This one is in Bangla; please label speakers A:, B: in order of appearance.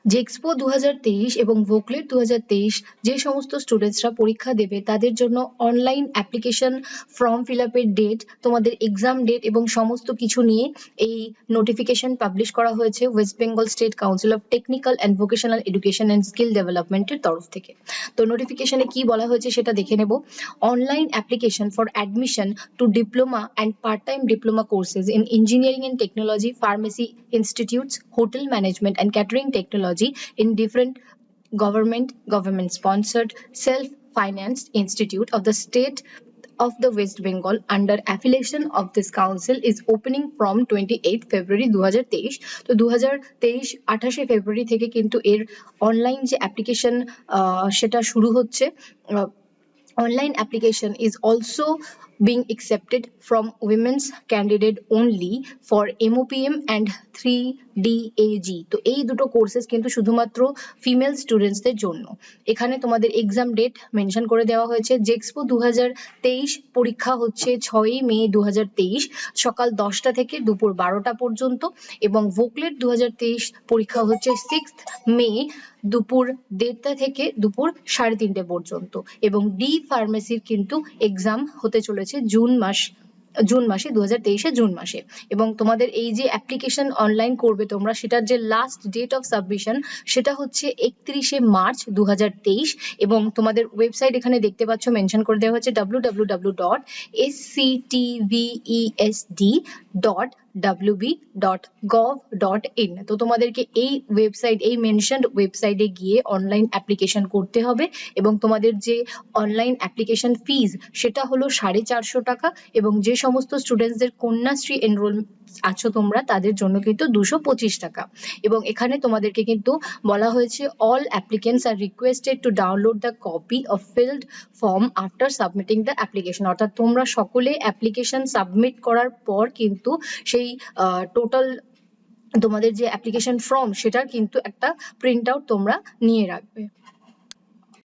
A: জেক্সপো 2023 এবং ভোকলেট 2023 যে সমস্ত স্টুডেন্টসরা পরীক্ষা দেবে তাদের জন্য অনলাইন অ্যাপ্লিকেশন ফর্ম ফিল আপের ডেট, তোমাদের এক্সাম ডেট এবং সমস্ত কিছু নিয়ে এই নোটিফিকেশন পাবলিশ করা হয়েছে West Bengal state council of technical and vocational education and skill ডেভেলপমেন্টের তরফ থেকে। তো নোটিফিকেশনে কি বলা হয়েছে সেটা দেখে নেব। Online application for admission to diploma and part time diploma courses in engineering and technology, pharmacy institutes, hotel management and catering technology in different government sponsored self-financed institute of the state of the West Bengal under affiliation of this council is opening from 28 February 2023। তো 2023 28 ফেব্রুয়ারি থেকে কিন্তু এর অনলাইন যে অ্যাপ্লিকেশন সেটা শুরু হচ্ছে। Online application is also being accepted from women's candidate only for MOPM and 3DAG। তো এই দুটো কোর্সেস কিন্তু শুধুমাত্র ফিমেল স্টুডেন্টসদের জন্য। এখানে তোমাদের এক্সাম ডেট মেনশন করে দেওয়া হয়েছে। জেক্সপো 2023 পরীক্ষা হচ্ছে 6 মে 2023 সকাল 10টা থেকে দুপুর 12টা পর্যন্ত, এবং ভোকলেট 2023 পরীক্ষা হচ্ছে 6 মে দুপুর 1:30 থেকে দুপুর 3:30 পর্যন্ত, এবং ডি ফার্মেসির কিন্তু এক্সাম হতে চলেছে জুন মাসে 2023 জুন মাসে। এবং তোমাদের এই যে অ্যাপ্লিকেশন অনলাইন করবে তোমরা, সেটার যে লাস্ট ডেট অফ সাবমিশন সেটা হচ্ছে 31 মার্চ 2023, এবং তোমাদের ওয়েবসাইট এখানে দেখতে পাচ্ছ মেনশন করে দেওয়া হচ্ছে www.sctvesd.wb.gov.in। তো তোমাদেরকে এই ওয়েবসাইট, এই মেনশনড ওয়েবসাইটে গিয়ে অনলাইন অ্যাপ্লিকেশন করতে হবে, এবং তোমাদের যে অনলাইন অ্যাপ্লিকেশন ফিজ সেটা হলো 450 টাকা, এবং যে সমস্ত স্টুডেন্টসদের কন্যাশ্রী এনরোল আছো তোমরা তাদের জন্য কিন্তু 225 টাকা। এবং এখানে তোমাদেরকে কিন্তু বলা হয়েছে all applicants are requested to download the copy of filled form after submitting the application। অর্থাৎ তোমরা সকলে অ্যাপ্লিকেশন সাবমিট করার পর কিন্তু সেই টোটাল তোমাদের যে অ্যাপ্লিকেশন ফর্ম সেটার কিন্তু একটা প্রিন্ট আউট তোমরা নিয়ে রাখবে।